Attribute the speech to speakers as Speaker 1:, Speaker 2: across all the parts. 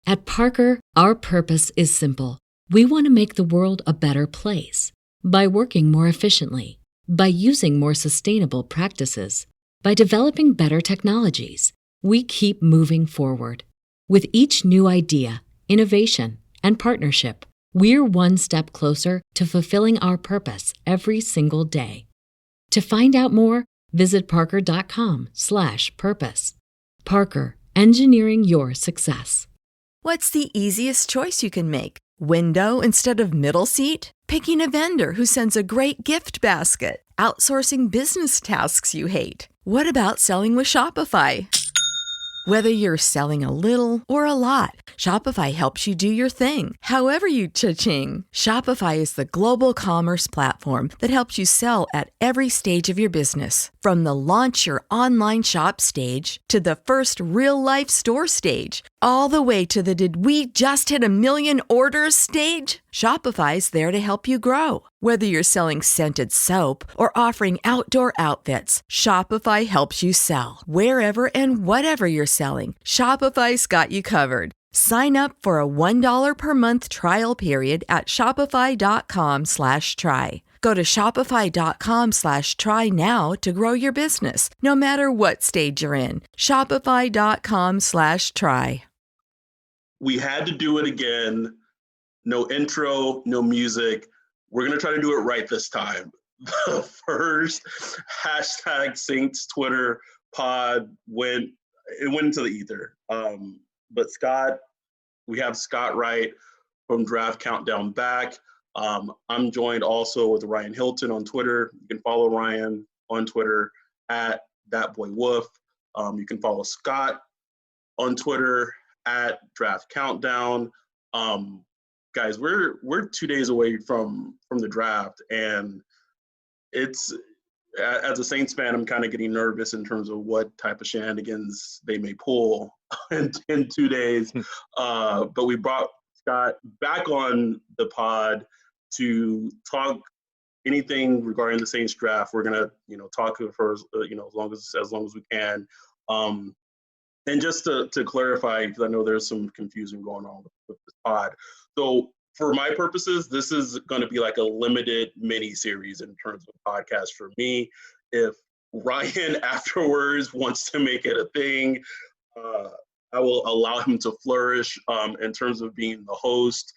Speaker 1: At Parker, our purpose is simple. We want to make the world a better place by working more efficiently, by using more sustainable practices, by developing better technologies. We keep moving forward. With each new idea, innovation, and partnership, we're one step closer to fulfilling our purpose every single day. To find out more, visit parker.com/purpose. Parker, engineering your success.
Speaker 2: What's the easiest choice you can make? Window instead of middle seat? Picking a vendor who sends a great gift basket? Outsourcing business tasks you hate? What about selling with Shopify? Whether you're selling a little or a lot, Shopify helps you do your thing, however you cha-ching. Shopify is the global commerce platform that helps you sell at every stage of your business. From the launch your online shop stage to the first real-life store stage, all the way to the did we just hit a million orders stage. Shopify's there to help you grow. Whether you're selling scented soap or offering outdoor outfits, Shopify helps you sell. Wherever and whatever you're selling, Shopify's got you covered. Sign up for a $1 per month trial period at shopify.com/try. Go to shopify.com/try now to grow your business, no matter what stage you're in. Shopify.com/try.
Speaker 3: We had to do it again. No intro, no music. We're going to try to do it right this time. The first hashtag Saints Twitter pod went into the ether. But Scott, we have Scott Wright from Draft Countdown back. I'm joined also with Ryan Hilton on Twitter. You can follow Ryan on Twitter at ThatBoyWolf. You can follow Scott on Twitter at Draft Countdown. Guys, we're 2 days away from the draft, and it's, as a Saints fan, I'm kind of getting nervous in terms of what type of shenanigans they may pull in 2 days. But we brought Scott back on the pod to talk anything regarding the Saints draft. We're gonna, talk for as long as we can. And just to clarify, because I know there's some confusion going on with this pod. So for my purposes, this is going to be like a limited mini series in terms of podcast for me. If Ryan afterwards wants to make it a thing, I will allow him to flourish in terms of being the host.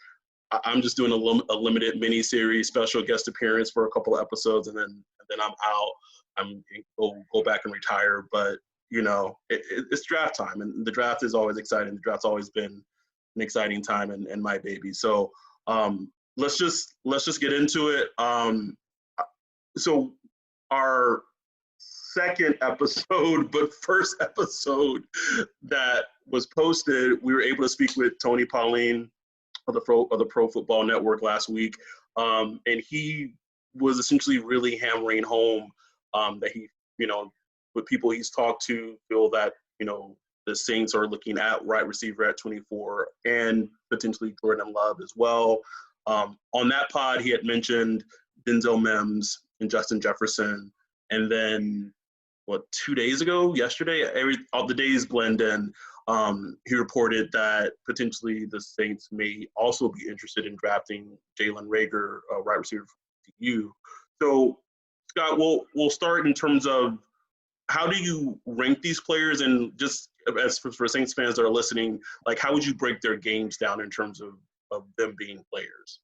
Speaker 3: I'm just doing a limited mini series, special guest appearance for a couple of episodes, and then I'm out. I'm go back and retire. But it's draft time, and the draft is always exciting. The draft's always been an exciting time and my baby. So let's just get into it. So our second episode, but first episode that was posted, we were able to speak with Tony Pauline of the Pro Football Network last week, and he was essentially really hammering home that he, with people he's talked to, feel that the Saints are looking at wide receiver at 24 and potentially Jordan Love as well. On that pod, he had mentioned Denzel Mims and Justin Jefferson, and then 2 days ago, yesterday, all the days blend in. He reported that potentially the Saints may also be interested in drafting Jalen Reagor, wide receiver from TCU. So, Scott, we'll start in terms of how do you rank these players, and just as for Saints fans that are listening, like how would you break their games down in terms of them being players?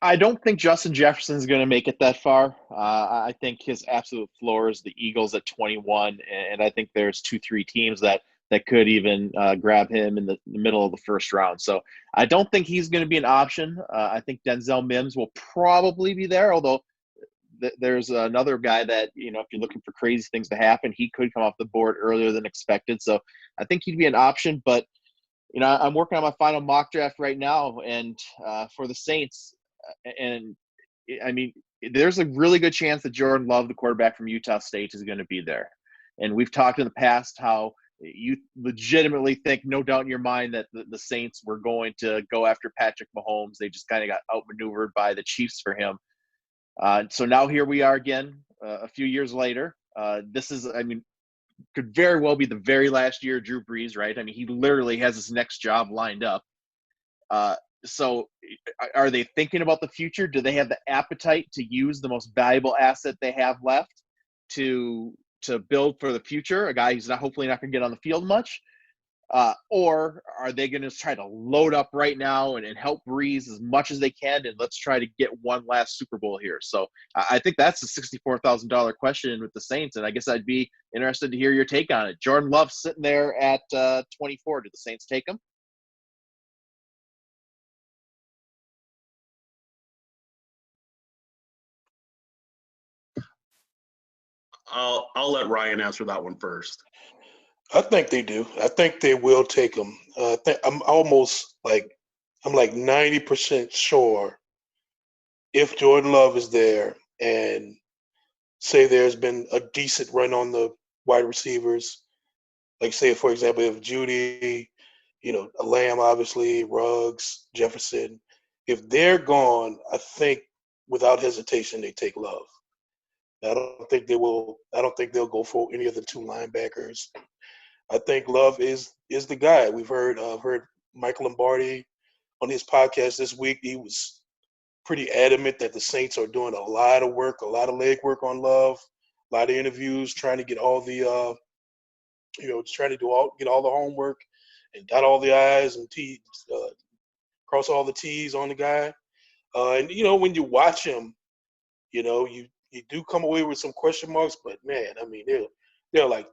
Speaker 4: I don't think Justin Jefferson is going to make it that far. I think his absolute floor is the Eagles at 21, and I think there's 2-3 teams that could even grab him in the middle of the first round. So I don't think he's going to be an option. I think Denzel Mims will probably be there, although there's another guy that, if you're looking for crazy things to happen, he could come off the board earlier than expected. So I think he'd be an option, but I'm working on my final mock draft right now, and for the Saints, and I mean, there's a really good chance that Jordan Love, the quarterback from Utah State, is going to be there. And we've talked in the past how you legitimately think, no doubt in your mind, that the Saints were going to go after Patrick Mahomes. They just kind of got outmaneuvered by the Chiefs for him. So now here we are again, a few years later. This is, could very well be the very last year of Drew Brees, right? I mean, he literally has his next job lined up. So are they thinking about the future? Do they have the appetite to use the most valuable asset they have left to build for the future? A guy who's hopefully not going to get on the field much, or are they going to try to load up right now and help Breeze as much as they can, and let's try to get one last Super Bowl here? So I think that's the $64,000 question with the Saints, and I guess I'd be interested to hear your take on it. Jordan Love sitting there at 24. Do the Saints take him?
Speaker 3: I'll let Ryan answer that one first.
Speaker 5: I think they do. I think they will take him. I'm almost like 90% sure if Jordan Love is there and say there's been a decent run on the wide receivers, like say for example if Judy, Lamb obviously, Ruggs, Jefferson, if they're gone, I think without hesitation they take Love. I don't think they will. I don't think they'll go for any of the two linebackers. I think Love is the guy. We've heard Michael Lombardi on his podcast this week. He was pretty adamant that the Saints are doing a lot of work, a lot of leg work on Love, a lot of interviews, trying to get all the trying to get all the homework and dot all the I's and T's, cross all the T's on the guy. And when you watch him, you do come away with some question marks, but man, I mean, they're like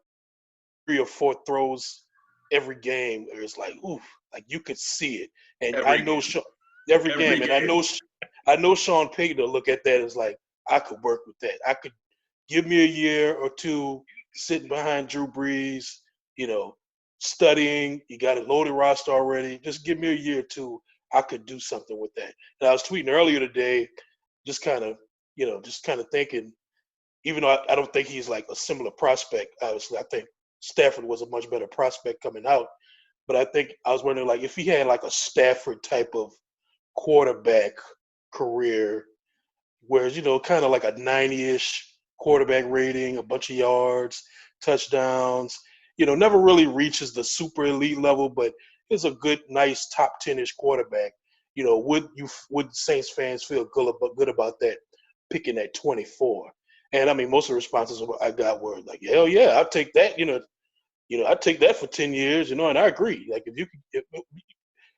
Speaker 5: 3 or 4 throws every game. Where it's like, oof, like you could see it. And every game, and I know Sean Payton will look at that as like, I could work with that. I could give me a year or two sitting behind Drew Brees, studying. You got a loaded roster already. Just give me a year or two. I could do something with that. And I was tweeting earlier today, just kind of thinking, even though I don't think he's like a similar prospect, obviously, I think Stafford was a much better prospect coming out. But I was wondering, like, if he had like a Stafford type of quarterback career, whereas, kind of like a 90-ish quarterback rating, a bunch of yards, touchdowns, never really reaches the super elite level, but is a good, nice top 10-ish quarterback. Would Saints fans feel good about that? Picking at 24. And I mean, most of the responses I got were like, hell yeah, I'll take that, I'd take that for 10 years, and I agree. Like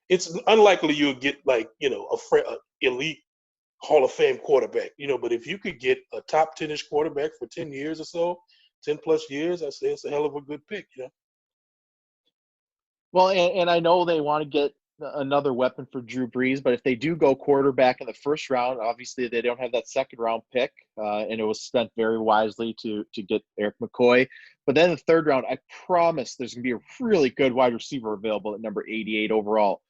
Speaker 5: it's unlikely you'll get like, a elite Hall of Fame quarterback, but if you could get a top 10-ish quarterback for 10 years or so, 10 plus years, I say it's a hell of a good pick,
Speaker 4: Well, and I know they want to get another weapon for Drew Brees, but if they do go quarterback in the first round, obviously they don't have that second round pick, and it was spent very wisely to get Eric McCoy. But then in the third round, I promise there's going to be a really good wide receiver available at number 88 overall.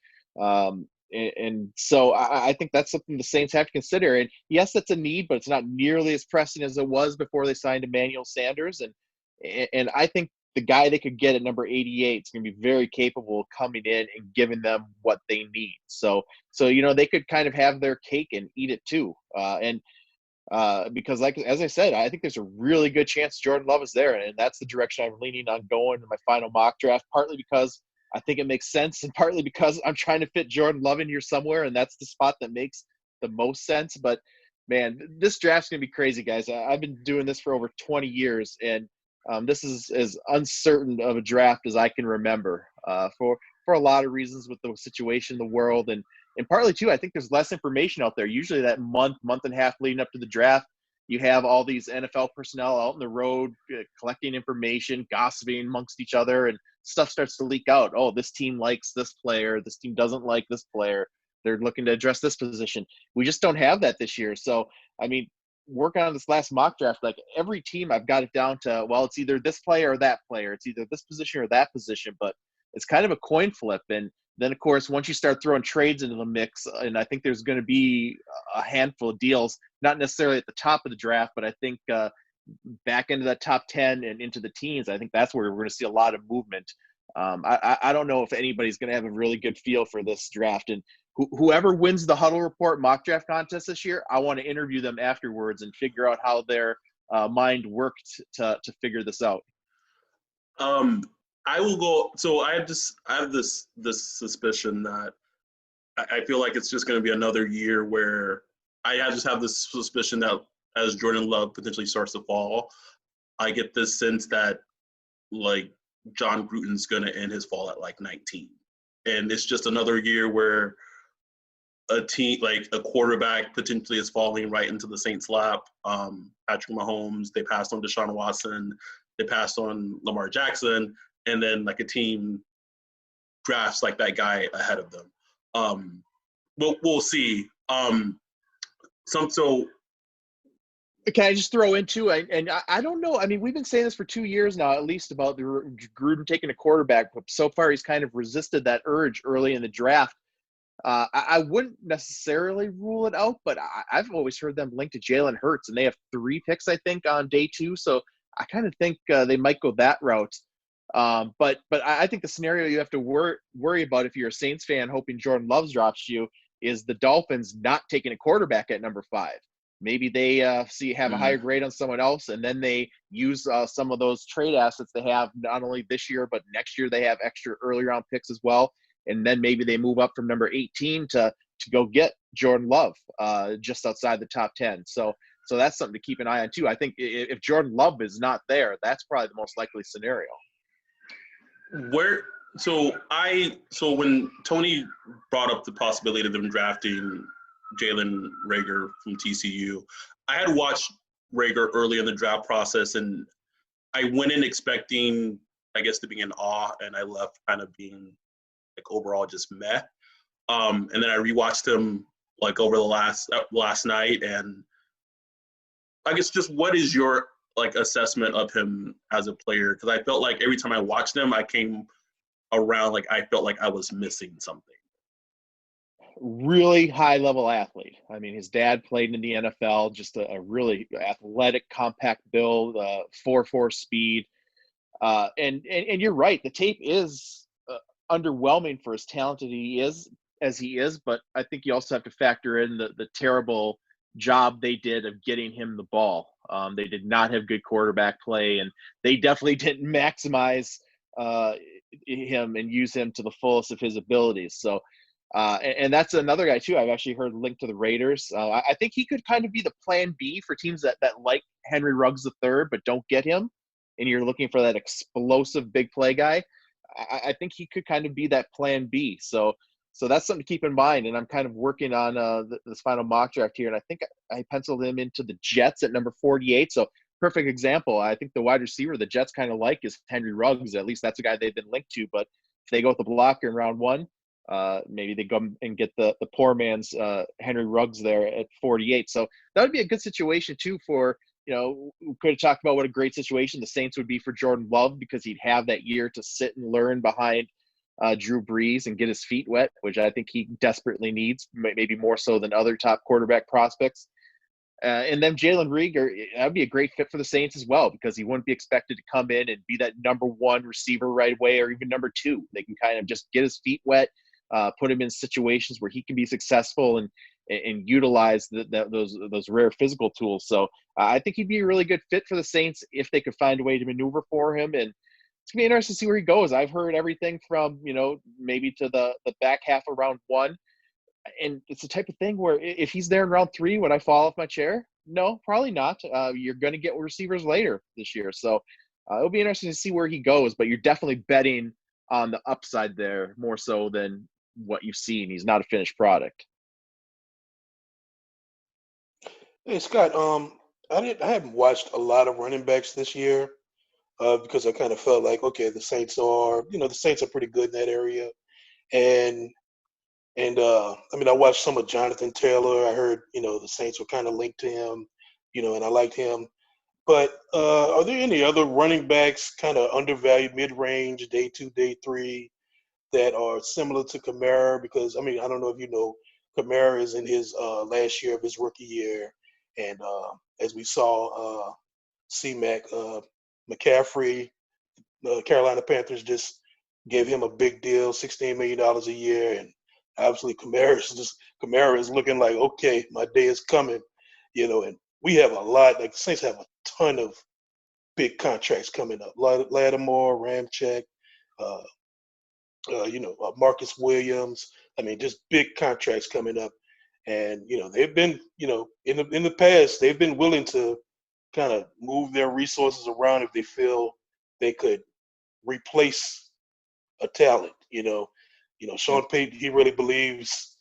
Speaker 4: And so I think that's something the Saints have to consider. And yes, that's a need, but it's not nearly as pressing as it was before they signed Emmanuel Sanders. And I think the guy they could get at number 88 is going to be very capable of coming in and giving them what they need. So they could kind of have their cake and eat it too. Because as I said, I think there's a really good chance Jordan Love is there, and that's the direction I'm leaning on going in my final mock draft. Partly because I think it makes sense, and partly because I'm trying to fit Jordan Love in here somewhere, and that's the spot that makes the most sense. But man, this draft's gonna be crazy, guys. I've been doing this for over 20 years, and this is as uncertain of a draft as I can remember, for a lot of reasons with the situation in the world, and partly too, I think there's less information out there. Usually that month and a half leading up to the draft, you have all these NFL personnel out on the road collecting information, gossiping amongst each other, and stuff starts to leak out. Oh, this team likes this player. This team doesn't like this player. They're looking to address this position. We just don't have that this year. So, I mean, working on this last mock draft, like every team I've got it down to, well, it's either this player or that player. It's either this position or that position, but it's kind of a coin flip. And then, of course, once you start throwing trades into the mix, and I think there's going to be a handful of deals, not necessarily at the top of the draft, but I think back into that top 10 and into the teens, I think that's where we're going to see a lot of movement. I don't know if anybody's going to have a really good feel for this draft. And whoever wins the Huddle Report mock draft contest this year, I want to interview them afterwards and figure out how their mind worked to figure this out.
Speaker 3: I will go. So I have this suspicion that I feel like it's just going to be another year where just have this suspicion that as Jordan Love potentially starts to fall, I get this sense that like John Gruden's going to end his fall at like 19, and it's just another year where a team like a quarterback potentially is falling right into the Saints' lap. Patrick Mahomes, they passed on Deshaun Watson, they passed on Lamar Jackson, and then like a team drafts like that guy ahead of them. We'll see. So
Speaker 4: can I just throw into and I don't know. I mean, we've been saying this for 2 years now, at least, about the Gruden taking a quarterback. But so far, he's kind of resisted that urge early in the draft. I wouldn't necessarily rule it out, but I've always heard them linked to Jalen Hurts, and they have 3 picks, I think, on day 2. So I kind of think they might go that route. But I think the scenario you have to worry about if you're a Saints fan hoping Jordan Love drops you is the Dolphins not taking a quarterback at number 5. Maybe they have a higher grade on someone else, and then they use some of those trade assets they have not only this year, but next year they have extra early round picks as well. And then maybe they move up from number 18 to go get Jordan Love just outside the top 10. So that's something to keep an eye on too. I think if Jordan Love is not there, that's probably the most likely scenario.
Speaker 3: So when Tony brought up the possibility of them drafting Jalen Reagor from TCU, I had watched Reagor early in the draft process, and I went in expecting, I guess, to be in awe, and I left kind of being like overall just meh. And then I rewatched him like over the last night, and I guess just what is your like assessment of him as a player? Because I felt like every time I watched him, I came around like I felt like I was missing something.
Speaker 4: Really high level athlete. I mean, his dad played in the NFL, just a really athletic, compact build, 4.4 speed. And you're right. The tape is underwhelming for as talented he is, but I think you also have to factor in the terrible job they did of getting him the ball. They did not have good quarterback play, and they definitely didn't maximize him and use him to the fullest of his abilities. So, and that's another guy too I've actually heard linked to the Raiders. I think he could kind of be the plan B for teams that like Henry Ruggs III but don't get him, and you're looking for that explosive big play guy. I think he could kind of be that plan B. So that's something to keep in mind. And I'm kind of working on this final mock draft here, and I think I penciled him into the Jets at number 48. So perfect example. I think the wide receiver the Jets kind of like is Henry Ruggs. At least that's a guy they've been linked to. But if they go with the blocker in round 1, maybe they go and get the poor man's Henry Ruggs there at 48. So that would be a good situation too for, we could have talked about what a great situation the Saints would be for Jordan Love, because he'd have that year to sit and learn behind Drew Brees and get his feet wet, which I think he desperately needs, maybe more so than other top quarterback prospects. And then Jalen Reagor, that would be a great fit for the Saints as well, because he wouldn't be expected to come in and be that number 1 receiver right away, or even number 2. They can kind of just get his feet wet, put him in situations where he can be successful and utilize those rare physical tools. So I think he'd be a really good fit for the Saints if they could find a way to maneuver for him. And it's gonna be interesting to see where he goes. I've heard everything from maybe to the back half of round 1, and it's the type of thing where if he's there in round 3, would I fall off my chair? No, probably not. You're going to get receivers later this year, so it'll be interesting to see where he goes. But you're definitely betting on the upside there more so than what you've seen. He's not a finished product.
Speaker 5: Hey Scott, I haven't watched a lot of running backs this year because I kind of felt like, okay, the Saints are pretty good in that area, and I mean, I watched some of Jonathan Taylor. I heard the Saints were kind of linked to him, and I liked him. But are there any other running backs kind of undervalued, mid-range, day 2, day 3, that are similar to Kamara? Because I mean, I don't know if you know, Kamara is in his last year of his rookie year, and as we saw, C-Mac, McCaffrey, the Carolina Panthers just gave him a big deal, $16 million a year, and obviously Kamara is looking like, okay, my day is coming, and we have a lot. Like the Saints have a ton of big contracts coming up. Lattimore, Ramczyk, uh, Marcus Williams. I mean, just big contracts coming up. And, they've been, in the past, they've been willing to kind of move their resources around if they feel they could replace a talent. Sean Payton, he really believes,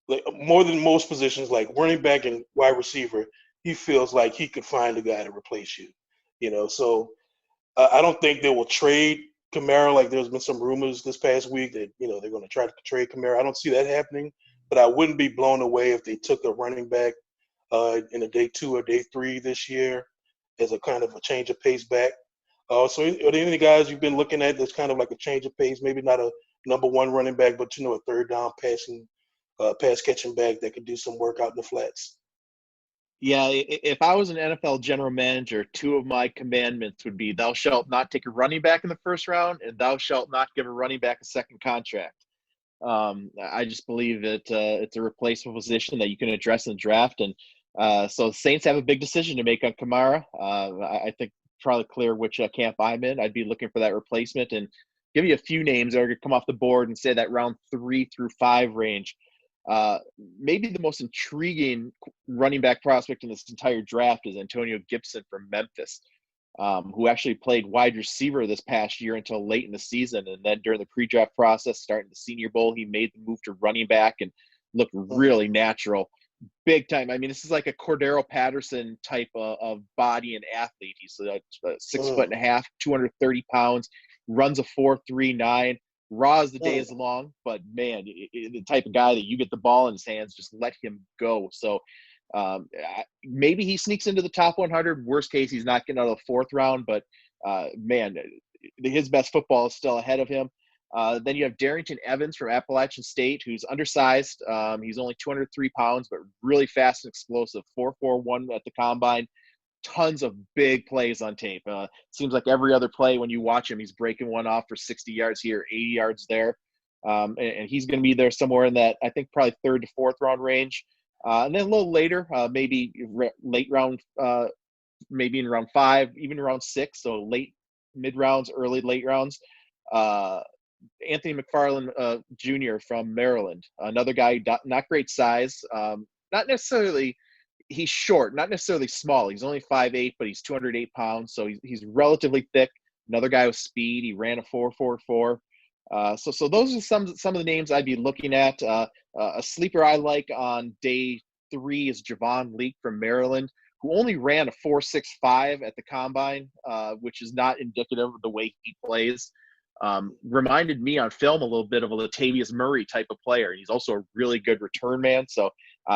Speaker 5: like, more than most positions, like running back and wide receiver, he feels like he could find a guy to replace you. So I don't think they will trade Kamara. Like, there's been some rumors this past week that they're going to try to trade Kamara. I don't see that happening, but I wouldn't be blown away if they took a running back in a day 2 or day 3 this year as a kind of a change of pace back. So are there any guys you've been looking at that's kind of like a change of pace? Maybe not a number 1 running back, but a third down pass catching back that could do some work out in the flats.
Speaker 4: Yeah, if I was an NFL general manager, 2 of my commandments would be, thou shalt not take a running back in the first round, and thou shalt not give a running back a second contract. I just believe that it's a replacement position that you can address in the draft. And so the Saints have a big decision to make on Kamara. I think probably clear which camp I'm in. I'd be looking for that replacement, and give you a few names that are going to come off the board and say that round 3 through 5 range. Maybe the most intriguing running back prospect in this entire draft is Antonio Gibson from Memphis, who actually played wide receiver this past year until late in the season. And then during the pre-draft process, starting the Senior Bowl, he made the move to running back and looked really natural. Big time. I mean, this is like a Cordero Patterson type of body and athlete. He's 6'1.5", 230 pounds, runs a 4.39. Raw as the day is long, but man, the type of guy that you get the ball in his hands, just let him go. So maybe he sneaks into the top 100. Worst case, he's not getting out of the 4th round, but man, his best football is still ahead of him. Then you have Darrington Evans from Appalachian State, who's undersized. He's only 203 pounds, but really fast and explosive. 4.41 at the combine. Tons of big plays on tape. Seems like every other play when you watch him, he's breaking one off for 60 yards here, 80 yards there. And he's going to be there somewhere in that, I think, probably 3rd to 4th round range. And then a little later, maybe late round, maybe in round 5, even round 6. So late, mid rounds, early, late rounds. Anthony McFarland Jr. from Maryland, another guy, not great size, not necessarily. He's short, not necessarily small. He's only 5'8", but he's 208 pounds, so he's relatively thick. Another guy with speed. He ran a 4.44. So those are some of the names I'd be looking at. A sleeper I like on day 3 is Javon Leake from Maryland, who only ran a 4.65 at the combine, which is not indicative of the way he plays. Reminded me on film a little bit of a Latavius Murray type of player. He's also a really good return man, so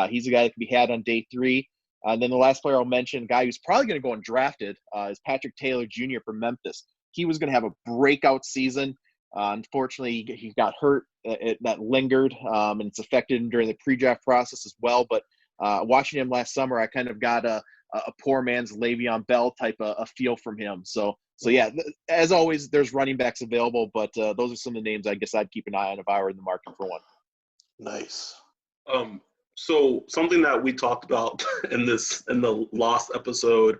Speaker 4: he's a guy that can be had on day 3. And then the last player I'll mention, a guy who's probably going to go undrafted, is Patrick Taylor Jr. from Memphis. He was going to have a breakout season. Unfortunately, he got hurt. That lingered, and it's affected him during the pre-draft process as well. But watching him last summer, I kind of got a poor man's Le'Veon Bell type of a feel from him. So yeah, as always, there's running backs available, but those are some of the names I guess I'd keep an eye on if I were in the market for one.
Speaker 5: Nice.
Speaker 3: So something that we talked about in the last episode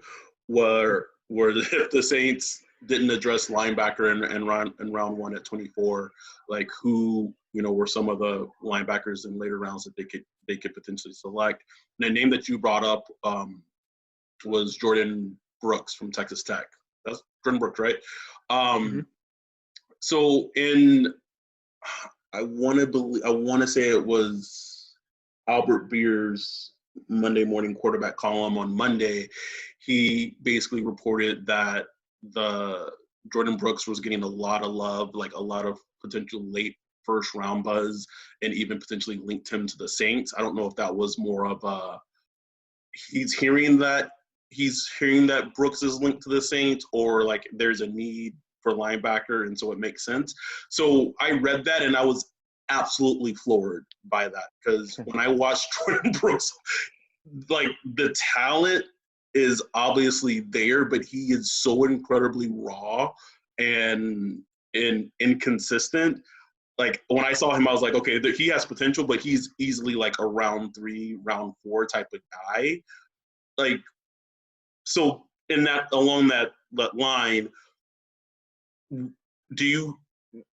Speaker 3: were if the Saints didn't address linebacker in round 1 at 24, like who were some of the linebackers in later rounds that they could potentially select. And the name that you brought up was Jordan Brooks from Texas Tech. That's Jordan Brooks, right? So I want to say it was Albert Beer's Monday morning quarterback column on Monday. He basically reported that the Jordan Brooks was getting a lot of love, like a lot of potential late first round buzz, and even potentially linked him to the Saints. I don't know if that was more of he's hearing that Brooks is linked to the Saints, or like there's a need for linebacker, and so it makes sense. So I read that and I was absolutely floored by that, because when I watched Jordan Brooks, like the talent is obviously there, but he is so incredibly raw and inconsistent. Like when I saw him, I was like, okay, he has potential, but he's easily like a round 3, round 4 type of guy. Like, so in that along that line,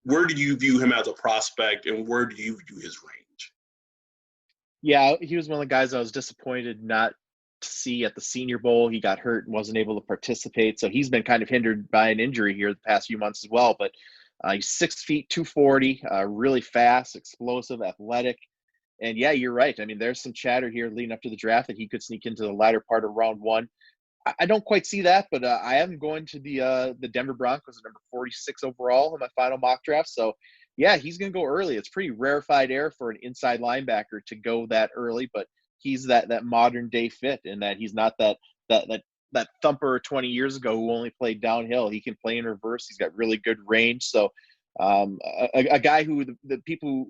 Speaker 3: where do you view him as a prospect, and where do you view his range?
Speaker 4: Yeah, he was one of the guys I was disappointed not to see at the Senior Bowl. He got hurt and wasn't able to participate, so he's been kind of hindered by an injury here the past few months as well. But he's 6 feet, 240, really fast, explosive, athletic. And yeah, you're right. I mean, there's some chatter here leading up to the draft that he could sneak into the latter part of round one. I don't quite see that, but I am going to the Denver Broncos at number 46 overall in my final mock draft. So yeah, he's going to go early. It's pretty rarefied air for an inside linebacker to go that early, but he's that modern day fit in that he's not that thumper 20 years ago who only played downhill. He can play in reverse. He's got really good range. So a guy who the people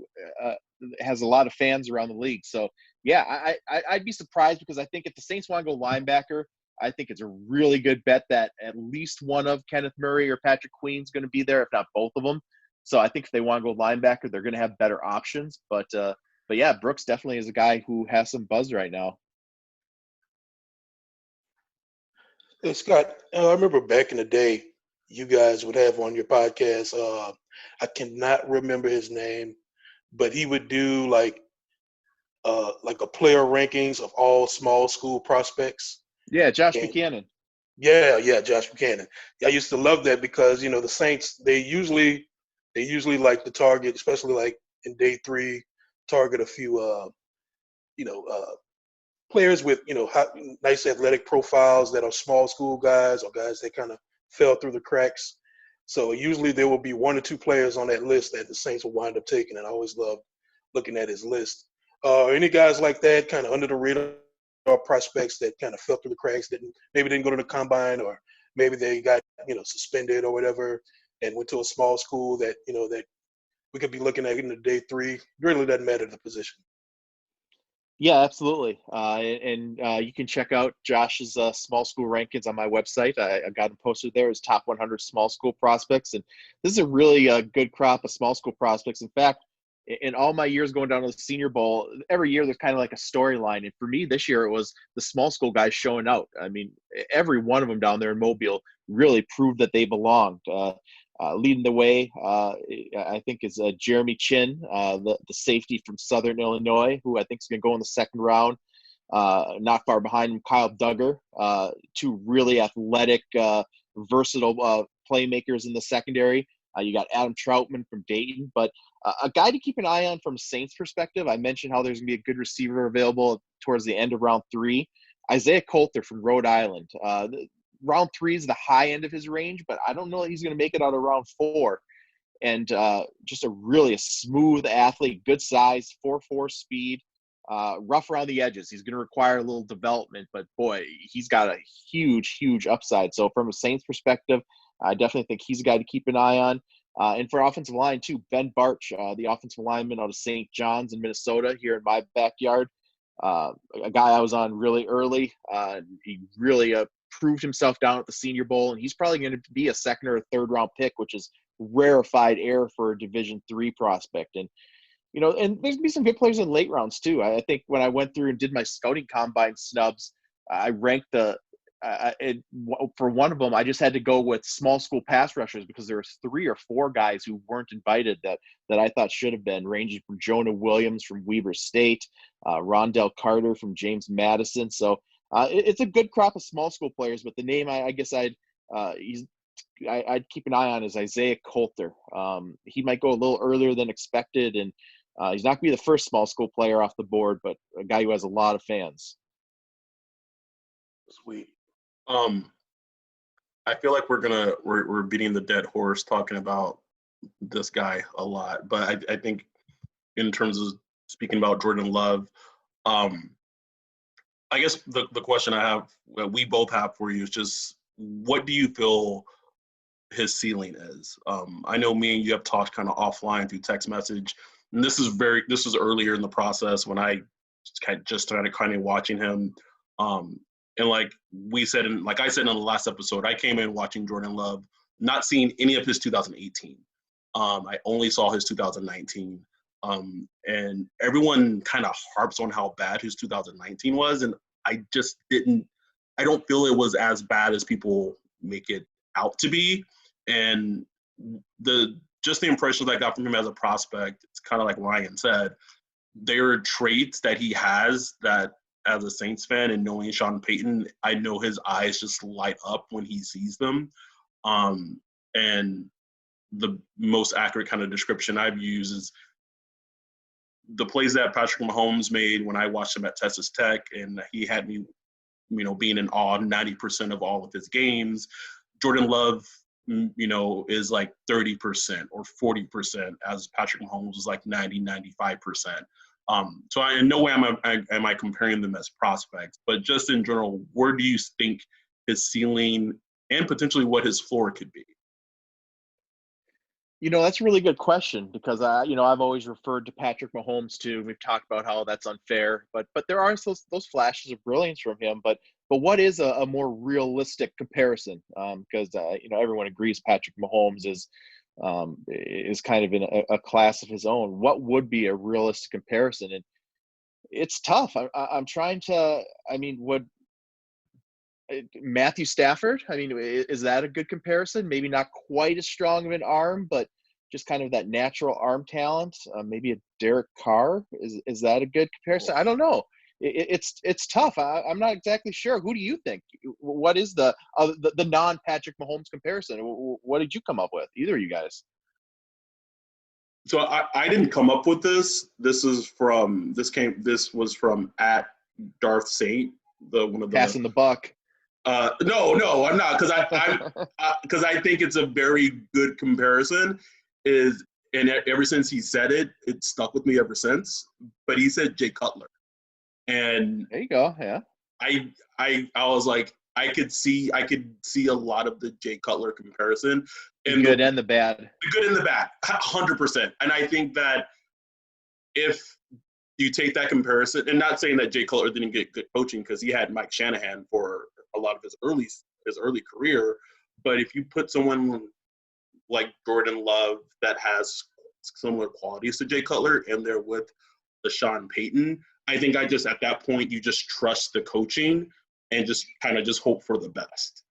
Speaker 4: has a lot of fans around the league. So yeah, I'd be surprised because I think if the Saints want to go linebacker, I think it's a really good bet that at least one of Kenneth Murray or Patrick Queen's going to be there, if not both of them. So I think if they want to go linebacker, they're going to have better options. But yeah, Brooks definitely is a guy who has some buzz right now.
Speaker 5: Hey, Scott, I remember back in the day, you guys would have on your podcast. I cannot remember his name, but he would do like a player rankings of all small school prospects.
Speaker 4: Yeah, Josh Buchanan.
Speaker 5: Yeah, Josh Buchanan. I used to love that because the Saints they usually like to target, especially like in day 3, target a few players with nice athletic profiles that are small school guys or guys that kind of fell through the cracks. So usually there will be 1 or 2 players on that list that the Saints will wind up taking, and I always love looking at his list. Any guys like that, kind of under the radar prospects that kind of fell through the cracks, maybe didn't go to the combine, or maybe they got suspended or whatever, and went to a small school that that we could be looking at in the day 3. It really doesn't matter the position.
Speaker 4: Yeah, absolutely. And you can check out Josh's small school rankings on my website. I got him posted there as top 100 small school prospects. And this is a really good crop of small school prospects. In fact, in all my years going down to the Senior Bowl, every year there's kind of like a storyline. And for me this year, it was the small school guys showing out. I mean, every one of them down there in Mobile really proved that they belonged. Leading the way, I think, is Jeremy Chin, the safety from Southern Illinois, who I think is going to go in the second round. Not far behind him, Kyle Duggar, 2 really athletic, versatile playmakers in the secondary. You got Adam Troutman from Dayton. But a guy to keep an eye on from Saints perspective, I mentioned how there's going to be a good receiver available towards the end of round 3. Isaiah Coulter from Rhode Island. Round 3 is the high end of his range, but I don't know that he's going to make it out of round 4. And just a smooth athlete, good size, 4.4 speed, rough around the edges. He's going to require a little development, but boy, he's got a huge, huge upside. So from a Saints perspective, I definitely think he's a guy to keep an eye on. And for offensive line too, Ben Barch, the offensive lineman out of St. John's in Minnesota, here in my backyard. A guy I was on really early. He really proved himself down at the Senior Bowl, and he's probably going to be a second or a third round pick, which is rarefied air for a Division III prospect. And and there's going to be some good players in late rounds too. I think when I went through and did my scouting combine snubs, I ranked for one of them, I just had to go with small school pass rushers because there was 3 or 4 guys who weren't invited that I thought should have been, ranging from Jonah Williams from Weber State, Rondell Carter from James Madison. So it's a good crop of small school players, but the name I guess I'd keep an eye on is Isaiah Coulter. He might go a little earlier than expected, and he's not going to be the first small school player off the board, but a guy who has a lot of fans.
Speaker 5: Sweet.
Speaker 3: I feel like we're beating the dead horse talking about this guy a lot, but I think in terms of speaking about Jordan Love, I guess the question I have, we both have for you, is just what do you feel his ceiling is? I know me and you have talked kind of offline through text message, and this is earlier in the process when I just started kind of watching him. And like I said in the last episode, I came in watching Jordan Love, not seeing any of his 2018. I only saw his 2019. And everyone kind of harps on how bad his 2019 was, and I just didn't I don't feel it was as bad as people make it out to be. And the impressions I got from him as a prospect, it's kind of like Ryan said, there are traits that he has that as a Saints fan and knowing Sean Payton, I know his eyes just light up when he sees them. And the most accurate kind of description I've used is the plays that Patrick Mahomes made when I watched him at Texas Tech, and he had me, being in awe 90% of all of his games. Jordan Love, is like 30% or 40%, as Patrick Mahomes was like 95%. So in no way am I comparing them as prospects, but just in general, where do you think his ceiling and potentially what his floor could be?
Speaker 4: That's a really good question because I've always referred to Patrick Mahomes too. We've talked about how that's unfair, but there are those flashes of brilliance from him. But what is a more realistic comparison? Because everyone agrees Patrick Mahomes is kind of in a class of his own. What would be a realistic comparison? And it's tough. I'm trying to. Would Matthew Stafford, is that a good comparison? Maybe not quite as strong of an arm, but just kind of that natural arm talent. Maybe a Derek Carr. Is that a good comparison? I don't know. It's tough. I'm not exactly sure. Who do you think? What is the non-Patrick Mahomes comparison? What did you come up with? Either of you guys?
Speaker 3: So I didn't come up with this. This was from at Darth Saint, one of the
Speaker 4: passing the buck.
Speaker 3: No, I'm not, because I think it's a very good comparison. And ever since he said it, it stuck with me ever since. But he said Jay Cutler, and
Speaker 4: there you go. Yeah,
Speaker 3: I was like, I could see a lot of the Jay Cutler comparison,
Speaker 4: and the good and the bad.
Speaker 3: The good and the bad, 100%. And I think that if you take that comparison, and not saying that Jay Cutler didn't get good coaching because he had Mike Shanahan for a lot of his early career, but if you put someone like Jordan Love that has similar qualities to Jay Cutler and they're with the Sean Payton, I think at that point you just trust the coaching and just kind of just hope for the best.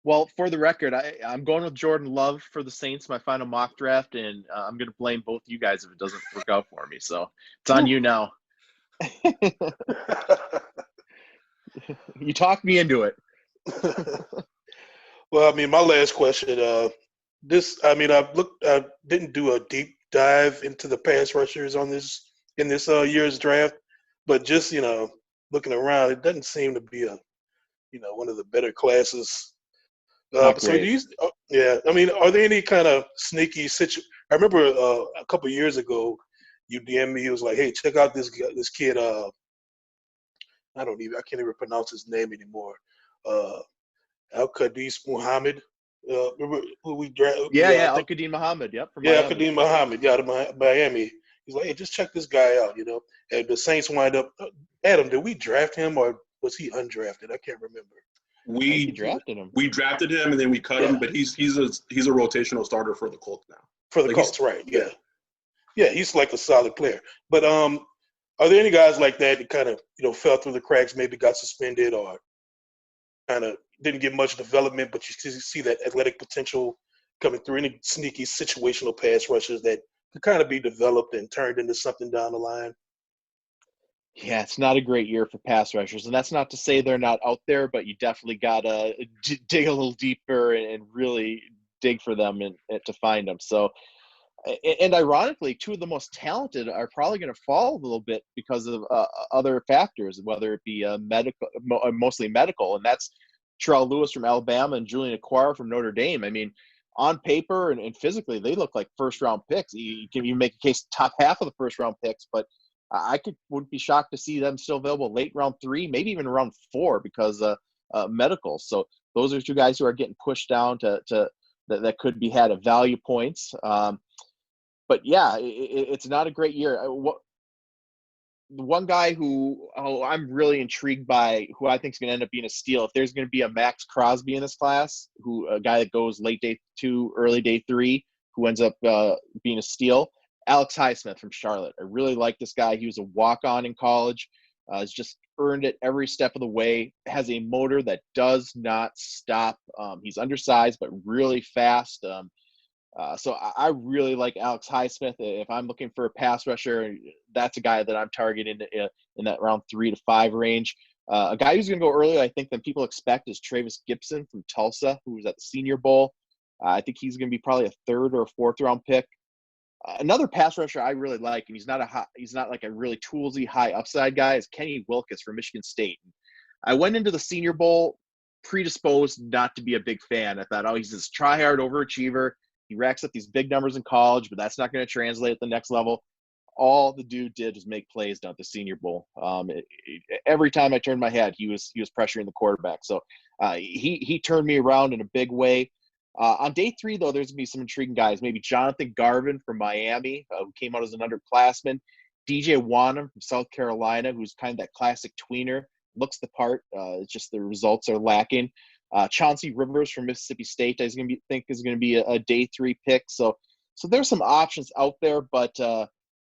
Speaker 4: Well, for the record, I'm going with Jordan Love for the Saints, my final mock draft, and I'm going to blame both you guys if it doesn't work out for me. So it's on you now. You talked me into it.
Speaker 5: Well, my last question. I didn't do a deep dive into the pass rushers in this year's draft, but just looking around, it doesn't seem to be one of the better classes. So do you? Are there any kind of sneaky I remember a couple of years ago, you DM'd me. He was like, "Hey, check out this kid." I can't even pronounce his name anymore. Al-Qadis Muhammad. Remember who we drafted?
Speaker 4: Yeah, Al-Qadis Muhammad. Yep.
Speaker 5: Al-Qadis Muhammad. Yeah, out of Miami. He's like, hey, just check this guy out. And the Saints wind up. Adam, did we draft him or was he undrafted? I can't remember.
Speaker 4: We drafted him.
Speaker 3: We drafted him and then we cut him, but he's a rotational starter for the Colts now.
Speaker 5: For the Colts, right? Yeah. Yeah, he's like a solid player. But are there any guys like that kind of fell through the cracks, maybe got suspended or kind of didn't get much development, but you see that athletic potential coming through? Any sneaky situational pass rushers that could kind of be developed and turned into something down the line?
Speaker 4: Yeah, it's not a great year for pass rushers, and that's not to say they're not out there, but you definitely got to dig a little deeper and really dig for them and to find them. So, and ironically, two of the most talented are probably going to fall a little bit because of other factors, whether it be mostly medical, and that's Terrell Lewis from Alabama and Julian Okwara from Notre Dame. On paper and physically, they look like first-round picks. You can even make a case top half of the first-round picks, but wouldn't be shocked to see them still available late round 3, maybe even round 4 because medical. So those are two guys who are getting pushed down to that could be had at value points. But yeah, it's not a great year. The one guy who I'm really intrigued by, who I think is going to end up being a steal, if there's going to be a Max Crosby in this class, a guy that goes late day 2, early day 3, who ends up being a steal, Alex Highsmith from Charlotte. I really like this guy. He was a walk-on in college. He's just earned it every step of the way, has a motor that does not stop. He's undersized, but really fast. So I really like Alex Highsmith. If I'm looking for a pass rusher, that's a guy that I'm targeting in that round 3 to 5 range. A guy who's going to go earlier, I think, than people expect is Travis Gibson from Tulsa, who was at the Senior Bowl. I think he's going to be probably a 3rd or a 4th round pick. Another pass rusher I really like, and he's not like a really toolsy high upside guy, is Kenny Wilkes from Michigan State. I went into the Senior Bowl predisposed not to be a big fan. I thought, oh, he's this try-hard overachiever. He racks up these big numbers in college, but that's not going to translate at the next level. All the dude did was make plays down at the Senior Bowl. Every time I turned my head, he was pressuring the quarterback. So he turned me around in a big way. On day 3, though, there's going to be some intriguing guys. Maybe Jonathan Garvin from Miami, who came out as an underclassman. DJ Wanham from South Carolina, who's kind of that classic tweener, looks the part. It's just the results are lacking. Chauncey Rivers from Mississippi State, is going to be a day 3 pick. So there's some options out there, but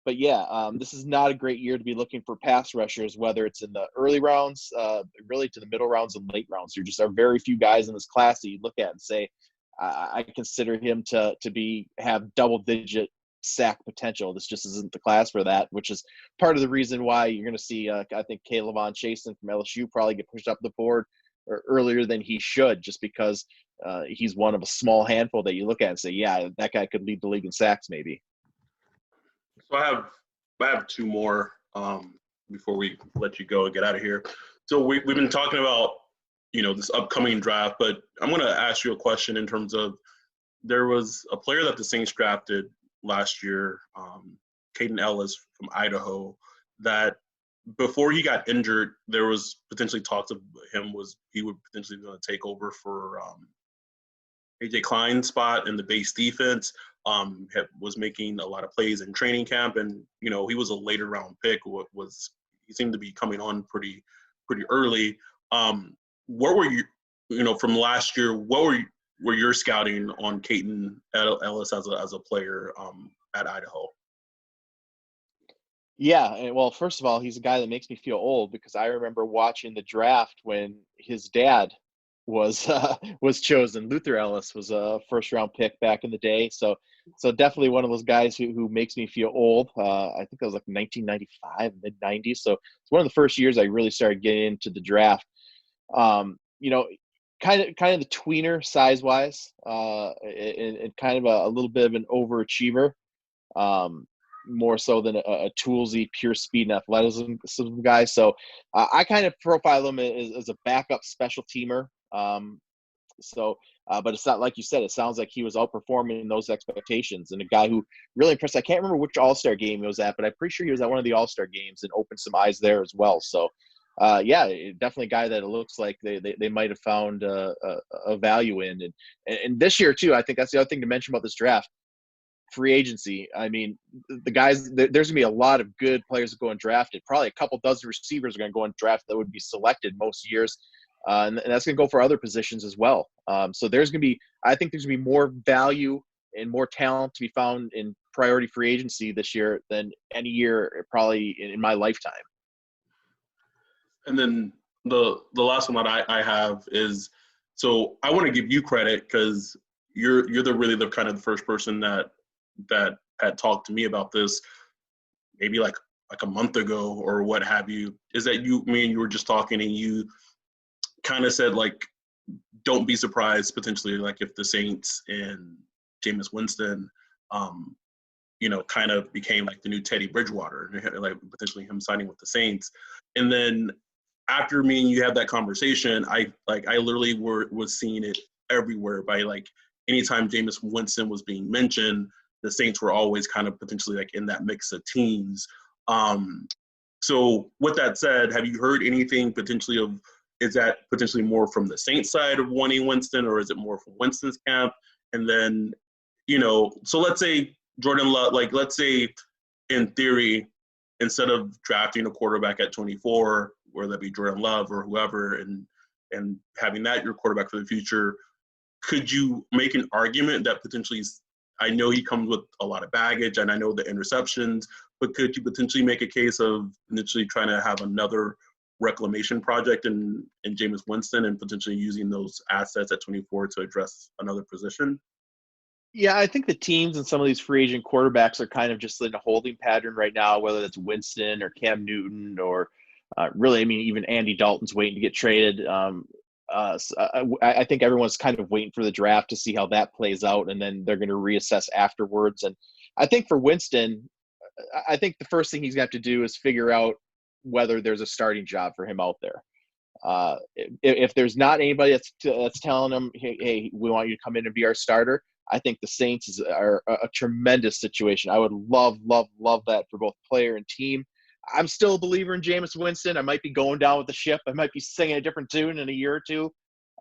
Speaker 4: yeah, this is not a great year to be looking for pass rushers, whether it's in the early rounds, really to the middle rounds and late rounds. There just are very few guys in this class that you look at and say, I consider him to have double-digit sack potential. This just isn't the class for that, which is part of the reason why you're going to see, I think, Kayvon Chasen from LSU probably get pushed up the board or earlier than he should, just because he's one of a small handful that you look at and say, yeah, that guy could lead the league in sacks maybe.
Speaker 3: So I have 2 more before we let you go and get out of here. So we've been talking about, this upcoming draft, but I'm going to ask you a question in terms of, there was a player that the Saints drafted last year, Caden Ellis from Idaho, that before he got injured, there was potentially talks of he would potentially going to take over for AJ Klein's spot in the base defense. Was making a lot of plays in training camp, and he was a later round pick. He seemed to be coming on pretty early. What were you, from last year? What were your scouting on Caden Ellis as a player at Idaho?
Speaker 4: Yeah, well, first of all, he's a guy that makes me feel old, because I remember watching the draft when his dad was chosen. Luther Ellis was a 1st-round pick back in the day, so definitely one of those guys who makes me feel old. I think that was like 1995, mid-90s. So it's one of the first years I really started getting into the draft. Kind of the tweener size-wise, and kind of a little bit of an overachiever. More so than a toolsy, pure speed and athleticism guy. So I kind of profile him as a backup special teamer. But it's not like you said. It sounds like he was outperforming those expectations, and a guy who really impressed. I can't remember which All-Star game he was at, but I'm pretty sure he was at one of the All-Star games and opened some eyes there as well. So, yeah, definitely a guy that it looks like they might have found a value in. And this year, too, I think that's the other thing to mention about this draft. Free agency. I mean, the guys, there's going to be a lot of good players that go undrafted. Probably a couple dozen receivers are going to go undrafted that would be selected most years. And that's going to go for other positions as well. So I think there's going to be more value and more talent to be found in priority free agency this year than any year probably in my lifetime.
Speaker 3: And then the last one that I have is, so I want to give you credit, because you're the kind of the first person that had talked to me about this maybe like a month ago or what have you, is that me and you were just talking, and you kind of said, like, don't be surprised potentially, like, if the Saints and Jameis Winston kind of became like the new Teddy Bridgewater, like potentially him signing with the Saints. And then after me and you had that conversation, I literally was seeing it everywhere. By like anytime Jameis Winston was being mentioned, the Saints were always kind of potentially like in that mix of teams. So with that said, have you heard anything potentially is that potentially more from the Saints side of wanting Winston, or is it more from Winston's camp? And then, so let's say Jordan Love, like, let's say in theory, instead of drafting a quarterback at 24, whether that be Jordan Love or whoever, and having that your quarterback for the future, could you make an argument that potentially, I know he comes with a lot of baggage and I know the interceptions, but could you potentially make a case of potentially trying to have another reclamation project in Jameis Winston and potentially using those assets at 24 to address another position?
Speaker 4: Yeah, I think the teams and some of these free agent quarterbacks are kind of just in a holding pattern right now, whether that's Winston or Cam Newton or really, I mean, even Andy Dalton's waiting to get traded. I think everyone's kind of waiting for the draft to see how that plays out, and then they're going to reassess afterwards. And I think for Winston, I think the first thing he's got to do is figure out whether there's a starting job for him out there. If there's not anybody that's telling him, hey, we want you to come in and be our starter, I think the Saints are a tremendous situation. I would love that for both player and team. I'm still a believer in Jameis Winston. I might be going down with the ship. I might be singing a different tune in a year or two.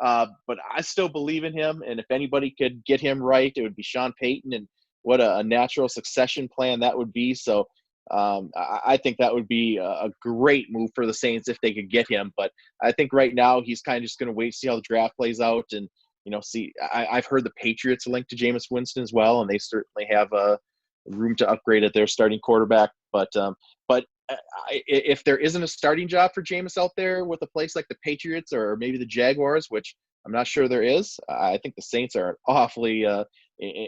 Speaker 4: But I still believe in him. And if anybody could get him right, it would be Sean Payton. And what a natural succession plan that would be. So I think that would be a great move for the Saints if they could get him. But I think right now he's kind of just going to wait, see how the draft plays out. And, see, I've heard the Patriots linked to Jameis Winston as well, and they certainly have a room to upgrade at their starting quarterback. But if there isn't a starting job for Jameis out there with a place like the Patriots or maybe the Jaguars, which I'm not sure there is, I think the Saints are an awfully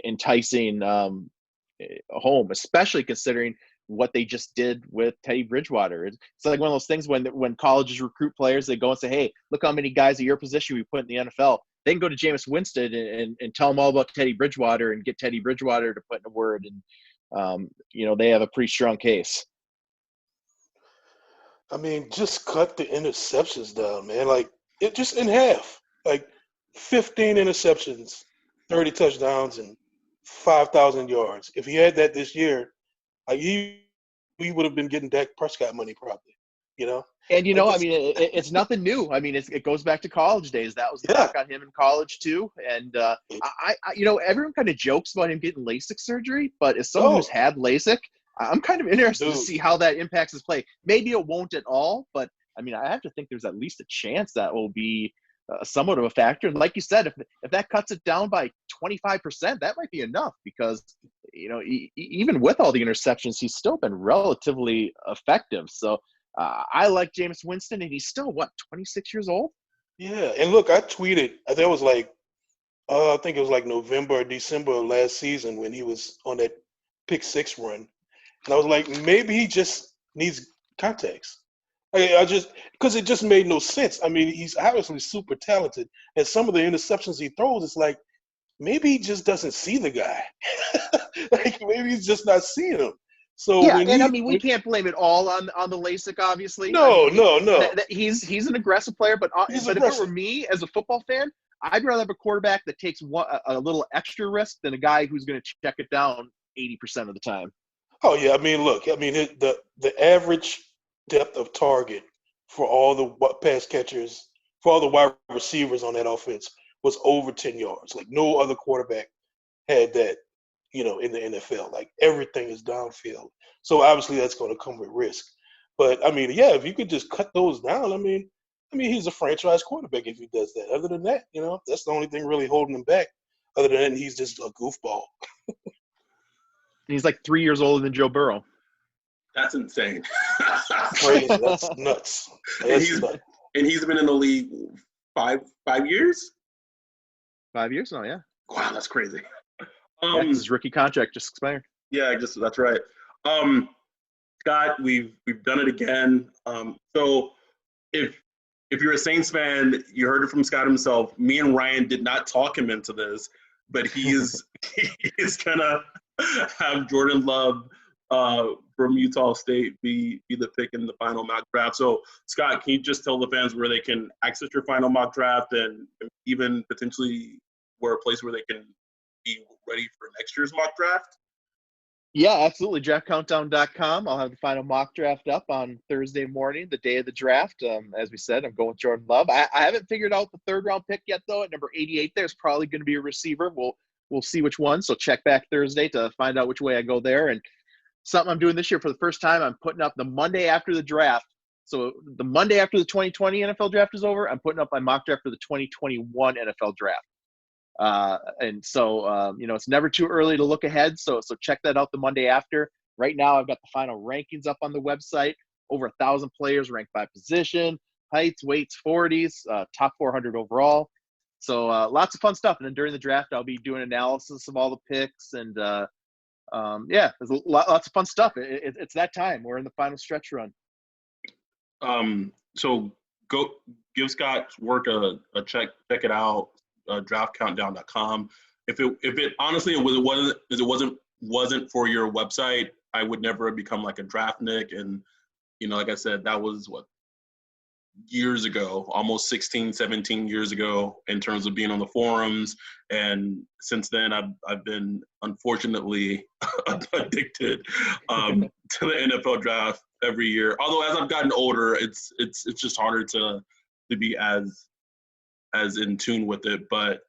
Speaker 4: enticing home, especially considering what they just did with Teddy Bridgewater. It's like one of those things when colleges recruit players, they go and say, hey, look how many guys at your position we put in the NFL. They can go to Jameis Winston and tell them all about Teddy Bridgewater and get Teddy Bridgewater to put in a word. And, they have a pretty strong case.
Speaker 5: I mean, just cut the interceptions down, man. Like, it just in half. Like, 15 interceptions, 30 touchdowns, and 5,000 yards. If he had that this year, like he would have been getting Dak Prescott money probably,
Speaker 4: And, I mean, it's nothing new. I mean, it goes back to college days. That was the knock on him in college, too. And, everyone kind of jokes about him getting LASIK surgery, but as someone who's had LASIK, I'm kind of interested to see how that impacts his play. Maybe it won't at all, but, I mean, I have to think there's at least a chance that will be somewhat of a factor. And like you said, if that cuts it down by 25%, that might be enough because, even with all the interceptions, he's still been relatively effective. So, I like Jameis Winston, and he's still, 26 years old?
Speaker 5: Yeah, and look, I tweeted, that was like, I think it was like November or December of last season when he was on that pick six run. And I was like, maybe he just needs contacts. Because it just made no sense. I mean, he's obviously super talented. And some of the interceptions he throws, it's like, maybe he just doesn't see the guy. Like, maybe he's just not seeing him. So
Speaker 4: yeah, we can't blame it all on the LASIK, obviously.
Speaker 5: No.
Speaker 4: He's an aggressive player, but if it were me as a football fan, I'd rather have a quarterback that takes a little extra risk than a guy who's going to check it down 80% of the time.
Speaker 5: Oh yeah, I mean, look, the average depth of target for all the pass catchers, for all the wide receivers on that offense was over 10 yards. Like no other quarterback had that. In the NFL, like everything is downfield. So obviously that's going to come with risk. But I mean, yeah, if you could just cut those down, I mean, he's a franchise quarterback if he does that. Other than that, that's the only thing really holding him back. Other than that, he's just a goofball.
Speaker 4: He's like 3 years older than Joe Burrow.
Speaker 3: That's insane.
Speaker 5: Crazy. That's nuts.
Speaker 3: And he's been in the league 5 years?
Speaker 4: 5 years now, yeah.
Speaker 3: Wow, that's crazy.
Speaker 4: His rookie contract just expired.
Speaker 3: Yeah, that's right. Scott, we've done it again. So if you're a Saints fan, you heard it from Scott himself. Me and Ryan did not talk him into this, but he's gonna have Jordan Love from Utah State be the pick in the final mock draft. So Scott, can you just tell the fans where they can access your final mock draft and even potentially a place where they can be ready for next year's mock draft?
Speaker 4: Yeah, absolutely. DraftCountdown.com. I'll have the final mock draft up on Thursday morning, the day of the draft. As we said, I'm going with Jordan Love. I haven't figured out the third round pick yet, though. At number 88, there's probably going to be a receiver. We'll see which one. So check back Thursday to find out which way I go there. And something I'm doing this year for the first time, I'm putting up the Monday after the draft. So the Monday after the 2020 NFL draft is over, I'm putting up my mock draft for the 2021 NFL draft. And so, it's never too early to look ahead. So check that out the Monday after. Right now, I've got the final rankings up on the website. over 1,000 players ranked by position, heights, weights, 40s, top 400 overall. So lots of fun stuff. And then during the draft, I'll be doing analysis of all the picks. And there's lots of fun stuff. It's that time. We're in the final stretch run.
Speaker 3: So go give Scott's work a check it out, draftcountdown.com. If it honestly wasn't for your website, I would never have become like a draftnik. And like I said, that was years ago, almost 16, 17 years ago, in terms of being on the forums. And since then, I've been unfortunately addicted to the NFL draft every year. Although as I've gotten older, it's just harder to be as in tune with it. But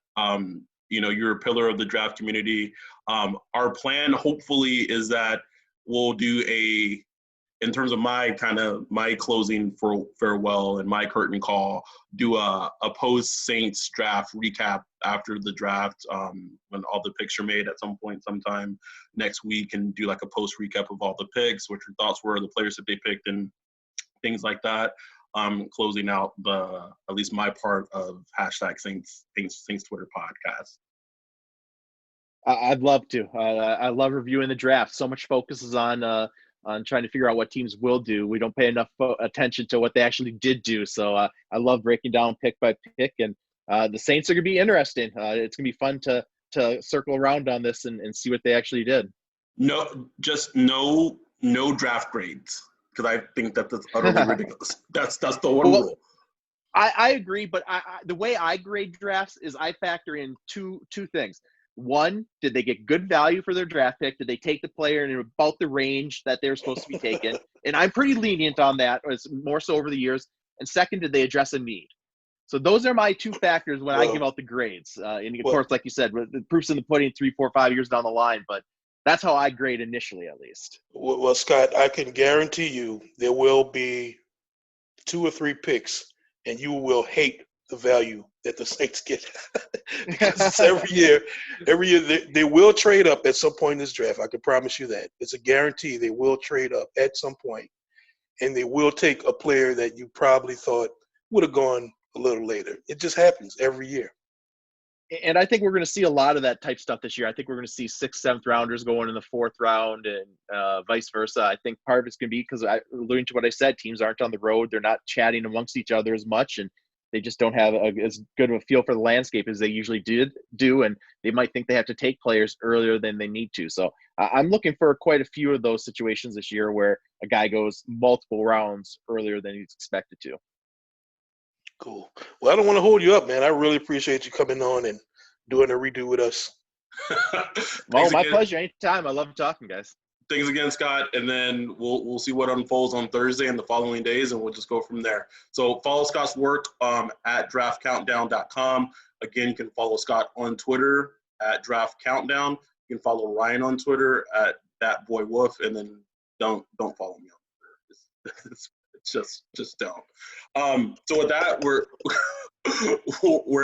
Speaker 3: you're a pillar of the draft community. Our plan, hopefully, is that we'll do in terms of my closing for farewell and my curtain call, do a post-Saints draft recap after the draft, when all the picks are made at some point sometime next week, and do like a post recap of all the picks, what your thoughts were, the players that they picked, and things like that. Closing out at least my part of #Saints Twitter podcast.
Speaker 4: I'd love to. I love reviewing the draft. So much focus is on trying to figure out what teams will do. We don't pay enough attention to what they actually did do. So I love breaking down pick by pick, and the Saints are going to be interesting. It's going to be fun to circle around on this and see what they actually did.
Speaker 3: No draft grades, because I think that's utterly ridiculous. That's the one rule.
Speaker 4: I agree, but the way I grade drafts is I factor in two things. One, did they get good value for their draft pick? Did they take the player in about the range that they're supposed to be taken? And I'm pretty lenient on that, more so over the years. And second, did they address a need? So those are my two factors when I give out the grades. And of course, like you said, the proof's in the pudding 3, 4, 5 years down the line. But that's how I grade initially, at least.
Speaker 5: Well, Scott, I can guarantee you there will be 2 or 3 picks, and you will hate the value that the Saints get. Because it's every year they will trade up at some point in this draft. I can promise you that. It's a guarantee they will trade up at some point, and they will take a player that you probably thought would have gone a little later. It just happens every year.
Speaker 4: And I think we're going to see a lot of that type stuff this year. I think we're going to see 6th, 7th rounders going in the 4th round, and vice versa. I think part of it's going to be because alluding to what I said, teams aren't on the road. They're not chatting amongst each other as much, and they just don't have as good of a feel for the landscape as they usually do, and they might think they have to take players earlier than they need to. So I'm looking for quite a few of those situations this year where a guy goes multiple rounds earlier than he's expected to.
Speaker 5: Cool. Well, I don't want to hold you up, man. I really appreciate you coming on and doing a redo with us.
Speaker 4: Well, my pleasure. Anytime. I love talking, guys.
Speaker 3: Thanks again, Scott, and then we'll see what unfolds on Thursday and the following days, and we'll just go from there. So follow Scott's work at draftcountdown.com. Again, you can follow Scott on Twitter at draftcountdown. You can follow Ryan on Twitter at thatboywolf, and then don't follow me on Twitter. It's just don't. So with that, we're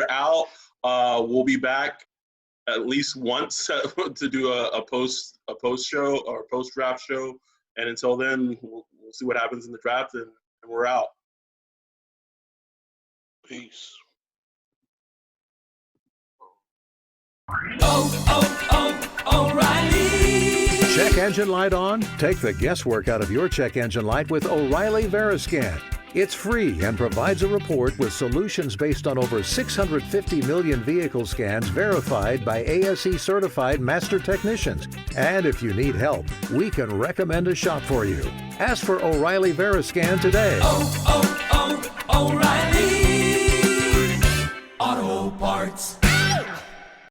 Speaker 3: out. We'll be back at least once to do a post show or post draft show, and until then, we'll see what happens in the draft, and we're out.
Speaker 5: Peace.
Speaker 6: O'Reilly. Check engine light on? Take the guesswork out of your check engine light with O'Reilly Veriscan. It's free and provides a report with solutions based on over 650 million vehicle scans verified by ASE certified master technicians. And if you need help, we can recommend a shop for you. Ask for O'Reilly Veriscan today. O'Reilly Auto Parts.